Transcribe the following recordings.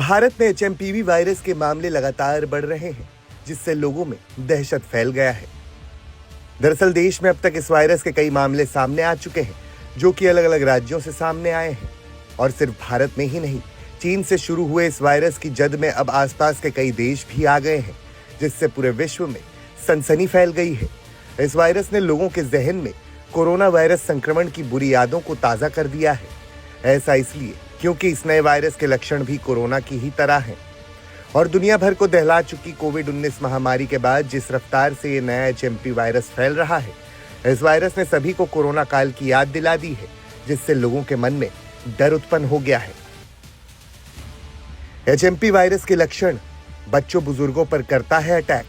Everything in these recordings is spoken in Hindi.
भारत में एचएमपीवी वायरस के मामले लगातार बढ़ रहे हैं, जिससे लोगों में दहशत फैल गया है। दरअसल देश में अब तक इस वायरस के कई मामले सामने आ चुके हैं, जो कि अलग अलग राज्यों से सामने आए हैं। और सिर्फ भारत में ही नहीं, चीन से शुरू हुए इस वायरस की जद में अब आसपास के कई देश भी आ गए हैं, जिससे पूरे विश्व में सनसनी फैल गई है। इस वायरस ने लोगों के जहन में कोरोना वायरस संक्रमण की बुरी यादों को ताज़ा कर दिया है। ऐसा इसलिए क्योंकि इस नए वायरस के लक्षण भी कोरोना की ही तरह हैं। और दुनिया भर को दहला चुकी कोविड-19 महामारी के बाद जिस रफ्तार से ये नया एचएमपी वायरस फैल रहा है, इस वायरस ने सभी को कोरोना काल की याद दिला दी है, जिससे लोगों के मन में डर उत्पन्न हो गया है। एचएमपी वायरस के लक्षण: बच्चों बुजुर्गों पर करता है अटैक,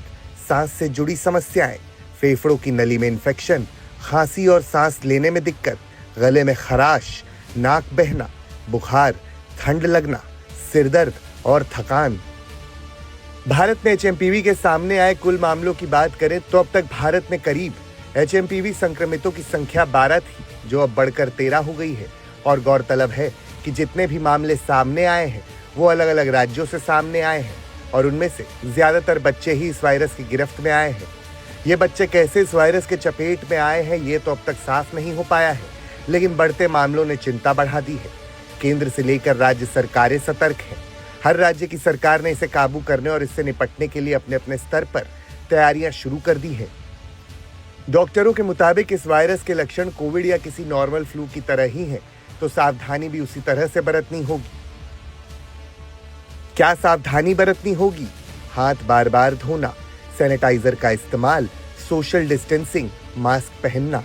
सांस से जुड़ी समस्याएं, फेफड़ों की नली में इंफेक्शन, खांसी और सांस लेने में दिक्कत, गले में खराश, नाक बहना, बुखार, ठंड लगना, सिर दर्द और थकान। भारत में एचएमपीवी के सामने आए कुल मामलों की बात करें तो अब तक भारत में करीब एचएमपीवी संक्रमितों की संख्या 12 थी, जो अब बढ़कर 13 हो गई है। और गौरतलब है कि जितने भी मामले सामने आए हैं वो अलग अलग राज्यों से सामने आए हैं, और उनमें से ज्यादातर बच्चे ही इस वायरस की गिरफ्त में आए हैं। ये बच्चे कैसे इस वायरस के चपेट में आए हैं, ये तो अब तक साफ नहीं हो पाया है, लेकिन बढ़ते मामलों ने चिंता बढ़ा दी है। केंद्र से लेकर राज्य सरकारें सतर्क हैं। हर राज्य की सरकार ने इसे काबू करने और इससे निपटने के लिए अपने अपने स्तर पर तैयारियां शुरू कर दी हैं। डॉक्टरों के मुताबिक इस वायरस के लक्षण कोविड या किसी नॉर्मल फ्लू की तरह ही हैं, तो सावधानी भी उसी तरह से बरतनी होगी। क्या सावधानी बरतनी होगी? हाथ बार बार धोना, सैनिटाइजर का इस्तेमाल, सोशल डिस्टेंसिंग, मास्क पहनना।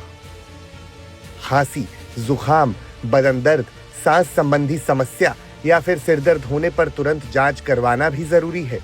खांसी, जुकाम, बदन दर्द, सांस संबंधी समस्या या फिर सिर दर्द होने पर तुरंत जांच करवाना भी जरूरी है।